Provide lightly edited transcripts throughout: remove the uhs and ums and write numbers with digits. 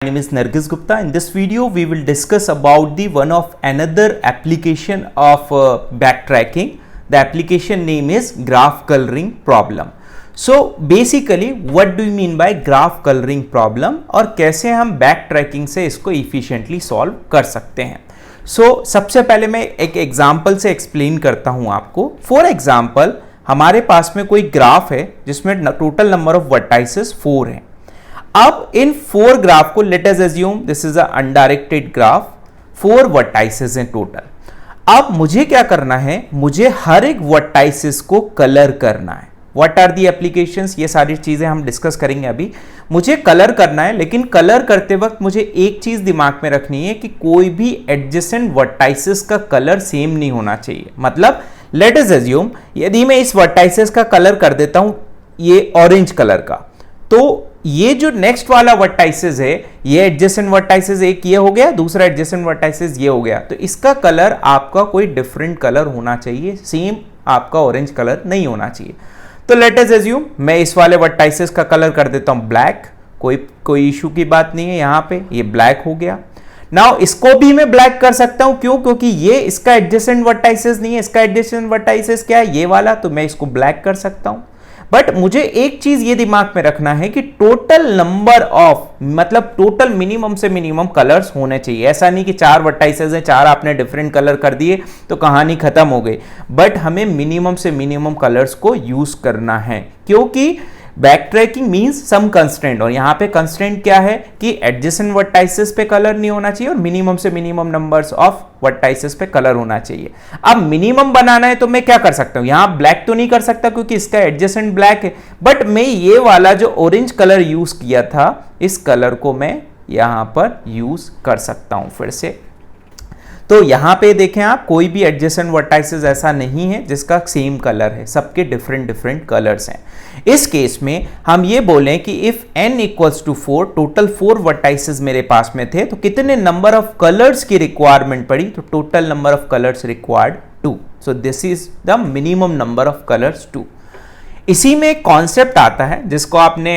My name is Nargis Gupta. In this video, we will discuss about the one of another application of backtracking. The application name is graph coloring problem. So basically, what do you mean by graph coloring problem और कैसे हम backtracking से इसको efficiently solve कर सकते हैं? So सबसे पहले मैं एक एग्जाम्पल से एक्सप्लेन करता हूं आपको. फॉर एग्जाम्पल हमारे पास में कोई ग्राफ है जिसमें टोटल नंबर ऑफ वर्टाइसेस 4 हैं. अब इन 4 ग्राफ को let us assume this is a undirected graph, 4 vertices हैं टोटल. अब मुझे क्या करना है, मुझे हर एक वर्टाइसेस को कलर करना है. व्हाट आर दी एप्लीकेशंस, ये सारी चीजें हम डिस्कस करेंगे अभी. मुझे कलर करना है, लेकिन कलर करते वक्त मुझे एक चीज दिमाग में रखनी है कि कोई भी एडजेसेंट वर्टाइसेस का कलर सेम नहीं होना चाहिए. मतलब लेट अस अज्यूम यदि मैं इस वर्टाइसेस का कलर कर देता हूं ये ऑरेंज कलर का, तो ये जो नेक्स्ट वाला वर्टाइसेस है, ये एडजेसेंट वर्टाइसेस एक ये हो गया, दूसरा एडजेसेंट वर्टाइसेस ये हो गया. तो इसका कलर आपका कोई डिफरेंट कलर होना चाहिए, सेम आपका ऑरेंज कलर नहीं होना चाहिए. तो लेट अस अज्यूम मैं इस वाले वर्टाइसेस का कलर कर देता हूं ब्लैक. कोई इशू की बात नहीं है, यहां पे ये ब्लैक हो गया. नाउ इसको भी मैं ब्लैक कर सकता हूं, क्यों? क्योंकि ये इसका एडजेसेंट वर्टाइसेस नहीं है. इसका एडजेसेंट वर्टाइसेस क्या है, ये वाला, तो मैं इसको ब्लैक कर सकता हूं. बट मुझे एक चीज ये दिमाग में रखना है कि टोटल नंबर ऑफ, मतलब टोटल मिनिमम से मिनिमम कलर्स होने चाहिए. ऐसा नहीं कि 4 वर्टाइसेस हैं, 4 आपने डिफरेंट कलर कर दिए तो कहानी खत्म हो गई. बट हमें मिनिमम से मिनिमम कलर्स को यूज करना है, क्योंकि बैकट्रैकिंग मींस सम कंस्ट्रेंट. और यहां पे कंस्ट्रेंट क्या है कि एडजेसेंट वर्टाइसेस पे कलर नहीं होना चाहिए और मिनिमम से मिनिमम नंबर्स ऑफ वर्टाइसेस पे कलर होना चाहिए. अब मिनिमम बनाना है तो मैं क्या कर सकता हूं, यहां ब्लैक तो नहीं कर सकता क्योंकि इसका एडजेसेंट ब्लैक है. बट मैं ये वाला जो ऑरेंज कलर यूज किया था, इस कलर को मैं यहां पर यूज कर सकता हूं फिर से. तो यहां पे देखें आप, कोई भी एडजेसेंट वर्टाइसेस ऐसा नहीं है जिसका सेम कलर है, सबके डिफरेंट कलर्स हैं. इस केस में हम ये बोलें कि if n equals to 4, total 4 vertices मेरे पास में थे, तो कितने नंबर ऑफ कलर्स की रिक्वायरमेंट पड़ी, तो total number of colours required 2. So this is the minimum number of colours 2. इसी में एक कॉन्सेप्ट आता है जिसको आपने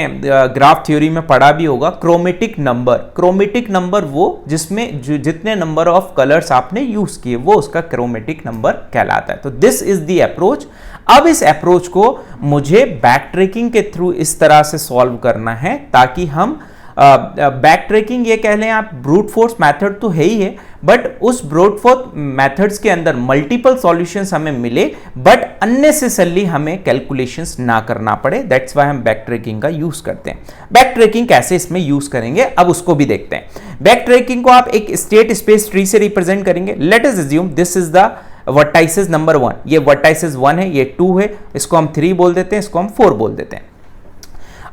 ग्राफ थ्योरी में पढ़ा भी होगा, क्रोमेटिक नंबर. क्रोमेटिक नंबर वो जिसमें जितने नंबर ऑफ कलर्स आपने यूज किए वो उसका क्रोमेटिक नंबर कहलाता है. तो दिस इज द अप्रोच. अब इस अप्रोच को मुझे बैकट्रैकिंग के थ्रू इस तरह से सॉल्व करना है ताकि हम बैकट्रैकिंग ये कह लें आप, ब्रूट फोर्स मेथड तो है ही है, बट उस ब्रूट फोर्स मेथड्स के अंदर मल्टीपल सॉल्यूशंस हमें मिले, बट अननेसेसरली हमें कैलकुलेशंस ना करना पड़े. दैट्स व्हाई हम बैकट्रैकिंग का यूज करते हैं. बैकट्रैकिंग कैसे इसमें यूज करेंगे अब उसको भी देखते हैं. बैकट्रैकिंग को आप एक स्टेट स्पेस ट्री से रिप्रेजेंट करेंगे. Let us assume this is the vertices number 1. ये वर्टाइसेस 1 है, ये 2 है, इसको हम 3 बोल देते हैं, इसको हम 4 बोल देते हैं.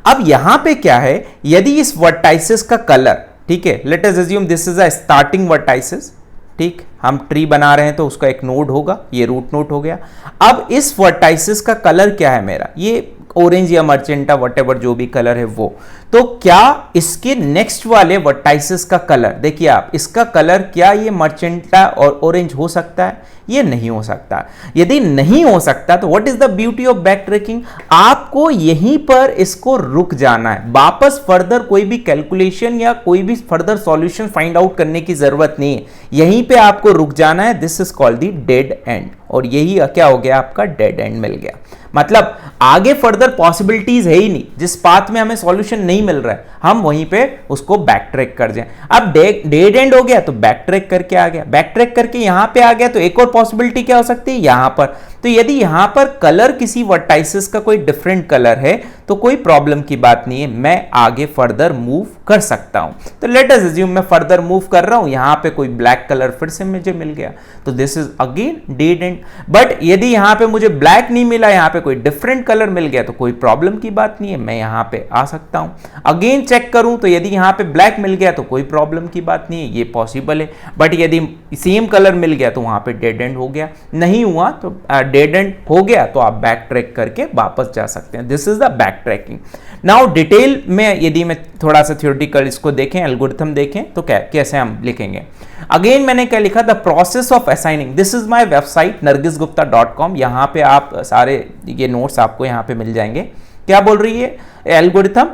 अब यहां पे क्या है, यदि इस वर्टाइसेस का कलर, ठीक है, let us assume this is a starting vertices, ठीक, हम ट्री बना रहे हैं तो उसका एक नोड होगा, ये रूट नोड हो गया. अब इस वर्टाइसेस का कलर क्या है मेरा, ये ऑरेंज या मर्चेंटा व्हाटएवर जो भी कलर है वो. तो क्या इसके नेक्स्ट वाले वर्टाइसेस का कलर, देखिए आप, इसका कलर क्या ये मर्चेंटा और ऑरेंज हो सकता है, ये नहीं हो सकता. यदि नहीं हो सकता तो what is the beauty of backtracking, आपको यहीं पर इसको रुक जाना है. वापस फर्दर कोई भी कैलकुलेशन या कोई भी फर्दर सॉल्यूशन फाइंड आउट करने की जरूरत नहीं है, यहीं पे आपको रुक जाना है. This is called the dead and. और यही क्या हो गया, आपका डेड एंड मिल गया. मतलब आगे फर्दर पॉसिबिलिटीज है ही नहीं. जिस पाथ में हमें सॉल्यूशन नहीं मिल रहा है हम वहीं पे उसको बैकट्रैक कर जाएं. अब डेड एंड हो गया तो बैकट्रैक करके आ गया, बैकट्रैक करके यहां पे आ गया, तो एक और पॉसिबिलिटी क्या हो सकती है यहां पर. तो यदि यहां पर कलर किसी वर्टाइसेस का कोई डिफरेंट कलर है तो कोई प्रॉब्लम की बात नहीं है, मैं आगे फर्दर मूव कर सकता हूं. तो लेट अस अज्यूम मैं फर्दर मूव कर रहा हूं, यहां पे कोई ब्लैक कलर फिर से मुझे मिल गया, तो this is again dead and. But यदि यहां पे मुझे ब्लैक नहीं मिला, यहां पे कोई डिफरेंट कलर मिल गया, तो कोई प्रॉब्लम की बात नहीं है, मैं यहां पे आ सकता हूं. अगेन चेक करूं तो यदि यहां पे ब्लैक मिल गया तो कोई प्रॉब्लम की बात नहीं है, ये पॉसिबल है. बट यदि सेम कलर मिल गया तो वहां पे डेड एंड हो गया. नहीं हुआ तो डेड एंड हो गया तो आप बैक ट्रैक करके वापस जा सकते हैं. This is the back tracking. Now detail में यदि मैं थोड़ा सा थ्योरेटिकल इसको देखें, एल्गोरिथम देखें, तो कैसे हम लिखेंगे. अगेन मैंने क्या लिखा, the process of assigning. This is my website nargisgupta.com. यहां पे आप सारे ये नोट्स आपको यहां पे मिल जाएंगे. क्या बोल रही है algorithm,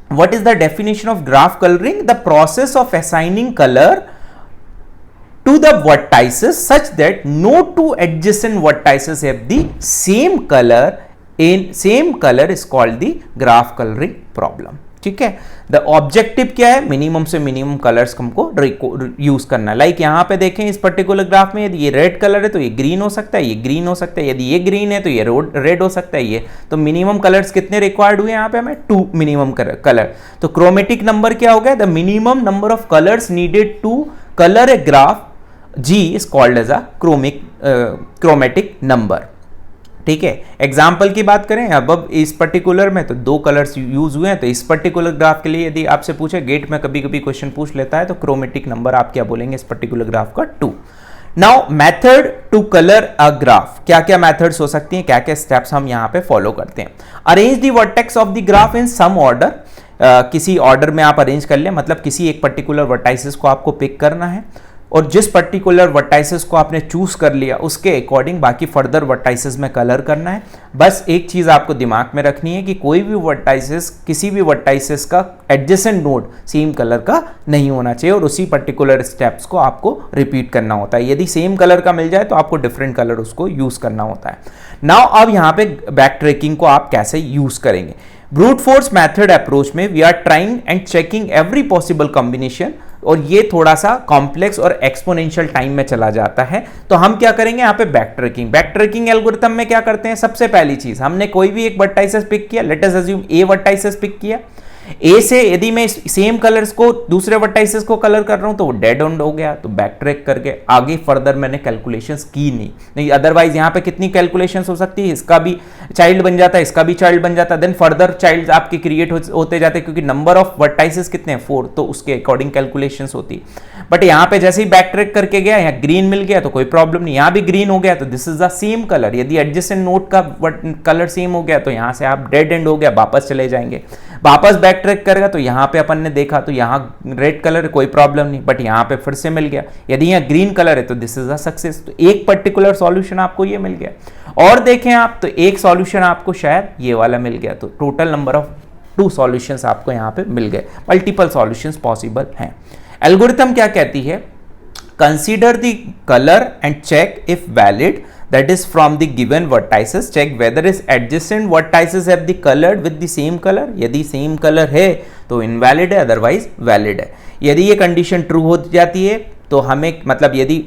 what is the definition of graph coloring? The process of assigning color to the vertices such that no two adjacent vertices have the same color is called the graph coloring problem. ठीक है, the objective क्या है, minimum से minimum colours हमको use करना है. Like यहाँ पे देखें इस पर्टिकुलर ग्राफ में यदि ये रेड कलर है तो ये ग्रीन हो सकता है, ये ग्रीन हो सकता है, यदि ये ग्रीन है तो ये रेड हो सकता है. ये तो मिनिमम कलर्स कितने रिक्वायर्ड हुए यहाँ पे हमें 2 मिनिमम कलर. तो क्रोमेटिक नंबर क्या हो गया, the minimum number of colours needed to colour a graph G is called as a chromatic number. ठीक है, एग्जाम्पल की बात करें अब इस पर्टिकुलर में तो 2 कलर्स यूज हुए हैं. तो इस पर्टिकुलर ग्राफ के लिए यदि आपसे पूछे, गेट में कभी कभी क्वेश्चन पूछ लेता है, तो क्रोमेटिक नंबर आप क्या बोलेंगे इस पर्टिकुलर ग्राफ का 2. Now method to colour a graph, क्या क्या मेथड्स हो सकती हैं, क्या क्या स्टेप्स हम यहाँ पे फॉलो करते हैं. Arrange the vertex of the graph in some order, किसी ऑर्डर में आप अरेंज कर लें, मतलब किसी एक पर्टिकुलर वर्टाइसिस को आपको पिक करना है और जिस पर्टिकुलर वर्टाइसिस को आपने चूज कर लिया उसके अकॉर्डिंग बाकी फर्दर वर्टाइसिस में कलर करना है. बस एक चीज आपको दिमाग में रखनी है कि कोई भी वर्टाइसिस, किसी भी वर्टाइसिस का एडजेसेंट नोड सेम कलर का नहीं होना चाहिए और उसी पर्टिकुलर स्टेप्स को आपको रिपीट करना होता है. यदि सेम कलर का मिल जाए तो आपको डिफरेंट कलर उसको यूज करना होता है. नाउ अब यहाँ पे बैक ट्रैकिंग को आप कैसे यूज करेंगे. ब्रूट फोर्स मेथड अप्रोच में we are trying and checking every possible combination, और ये थोड़ा सा कॉम्प्लेक्स और एक्सपोनेंशियल टाइम में चला जाता है. तो हम क्या करेंगे यहाँ पे बैक ट्रैकिंग एल्गोरिथम में क्या करते हैं, सबसे पहली चीज हमने कोई भी एक वर्टाइसिस पिक किया, लेट अस अज्यूम ए वर्टाइसिस पिक किया. ए से यदि मैं सेम कलर्स को दूसरे वर्टाइसिस को कलर कर रहा हूं तो वो डेड एंड हो गया, तो बैक ट्रैक करके आगे फर्दर मैंने कैलकुलेशंस की नहीं. अदरवाइज यहां पे कितनी कैलकुलेशंस हो सकती है, इसका भी चाइल्ड बन जाता है, इसका भी चाइल्ड बन जाता है, देन फर्दर चाइल्ड आपके क्रिएट होते जाते हैं, क्योंकि नंबर ऑफ वर्टाइसिस कितने हैं 4, तो उसके अकॉर्डिंग कैलकुलेशंस होती. बट यहां पे जैसे ही बैक ट्रैक करके गया, यहाँ ग्रीन मिल गया तो कोई प्रॉब्लम नहीं, यहां भी ग्रीन हो गया तो this is the same colour. यदि एडजेसेंट नोड का कलर सेम हो गया तो यहां से आप डेड एंड हो गया, वापस चले जाएंगे. वापस बैक ट्रैक करेगा तो यहाँ पे अपन ने देखा तो यहाँ रेड कलर है, कोई प्रॉब्लम नहीं, बट यहाँ पे फिर से मिल गया. यदि यहाँ ग्रीन कलर है तो दिस इज अ सक्सेस. तो एक पर्टिकुलर सॉल्यूशन आपको ये मिल गया. और देखें आप तो एक सॉल्यूशन आपको शायद ये वाला मिल गया, तो टोटल नंबर ऑफ 2 सॉल्यूशंस आपको यहाँ पे मिल गए. मल्टीपल सॉल्यूशंस पॉसिबल हैं. एल्गोरिथम क्या कहती है, consider the colour and check if valid, that is from the given vertices, check whether is adjacent vertices have the colored with the same color. यदि सेम कलर है तो invalid है, otherwise valid है. यदि ये कंडीशन ट्रू हो जाती है तो हमें मतलब यदि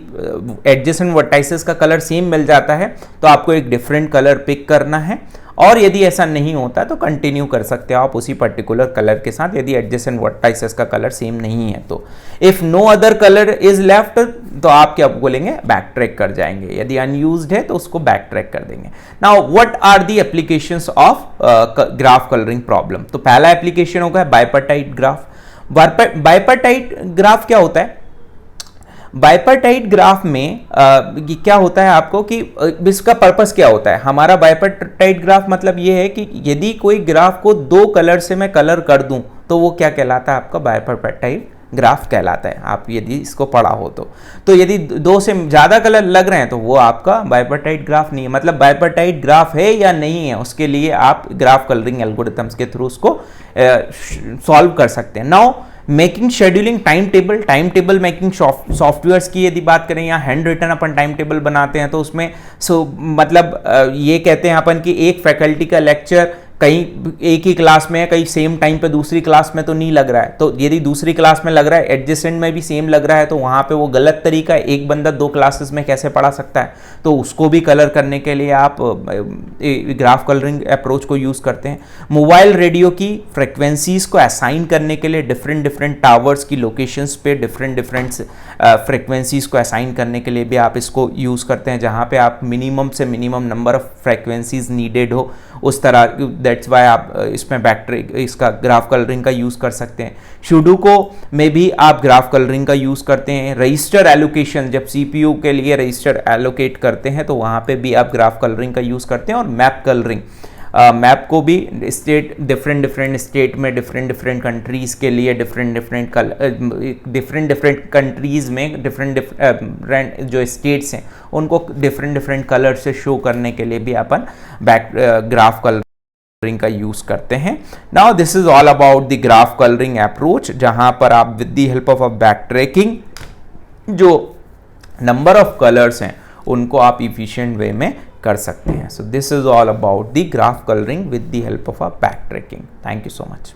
एडजेसेंट वर्टाइसेस का कलर सेम मिल जाता है तो आपको एक डिफरेंट कलर पिक करना है. और यदि ऐसा नहीं होता तो कंटिन्यू कर सकते हो आप उसी पर्टिकुलर कलर के साथ, यदि एडजेसेंट वर्टाइसेस का कलर सेम नहीं है तो. If no other colour is left तो आप क्या बोलेंगे, बैक ट्रैक कर जाएंगे. यदि अनयूज्ड है तो उसको बैक ट्रैक कर देंगे. Now what are the applications of graph colouring problem. तो पहला एप्लीकेशन होगा बाइपर्टाइट ग्राफ. बाइपर्टाइट ग्राफ क्या होता है, बाइपर्टाइट ग्राफ में क्या होता है आपको कि इसका पर्पस क्या होता है. हमारा बाइपर्टाइट ग्राफ मतलब ये है कि यदि कोई ग्राफ को 2 कलर से मैं कलर कर दूं तो वो क्या कहलाता है, आपका बाइपर्टाइट ग्राफ कहलाता है. आप यदि इसको पढ़ा हो तो यदि 2 से ज़्यादा कलर लग रहे हैं तो वो आपका बाइपर्टाइट ग्राफ नहीं है. मतलब बाइपर्टाइट ग्राफ है या नहीं है उसके लिए आप ग्राफ कलरिंग एल्गोरिथम्स के थ्रू उसको सॉल्व कर सकते हैं. Now making scheduling time table making softwares की यदि बात करें, यहाँ हैंड रिटन अपन टाइम टेबल बनाते हैं तो उसमें मतलब ये कहते हैं अपन कि एक फैकल्टी का लेक्चर कहीं एक ही क्लास में है, कहीं सेम टाइम पे दूसरी क्लास में तो नहीं लग रहा है. तो यदि दूसरी क्लास में लग रहा है, एडजेसेंट में भी सेम लग रहा है, तो वहाँ पे वो गलत तरीका है. एक बंदा 2 क्लासेस में कैसे पढ़ा सकता है, तो उसको भी कलर करने के लिए आप ग्राफ कलरिंग अप्रोच को यूज़ करते हैं. मोबाइल रेडियो की फ्रिक्वेंसीज को असाइन करने के लिए डिफरेंट टावर्स की लोकेशंस पे डिफरेंट फ्रिक्वेंसीज को असाइन करने के लिए भी आप इसको यूज़ करते हैं, जहाँ पे आप मिनिमम से minimum number of frequencies needed हो उस तरह. दैट्स वाई आप इसमें बैकट्रैक इसका ग्राफ कलरिंग का यूज़ कर सकते हैं. सुडोकू में भी आप ग्राफ कलरिंग का यूज़ करते हैं. रजिस्टर एलोकेशन, जब सीपीयू के लिए रजिस्टर एलोकेट करते हैं तो वहाँ पे भी आप ग्राफ कलरिंग का यूज़ करते हैं. और मैप कलरिंग, मैप को भी स्टेट डिफरेंट स्टेट में डिफरेंट कंट्रीज़ के लिए डिफरेंट कंट्रीज़ में डिफरेंट जो स्टेट्स हैं उनको डिफरेंट कलर से शो करने के लिए भी अपन ग्राफ कलर कलरिंग का यूज करते हैं। Now this is all about the graph colouring approach, जहां पर आप with the help of a back tracking जो नंबर ऑफ कलर्स हैं उनको आप इफिशिएंट वे में कर सकते हैं। सो this is all about the graph colouring with the help of a back tracking. Thank you so much.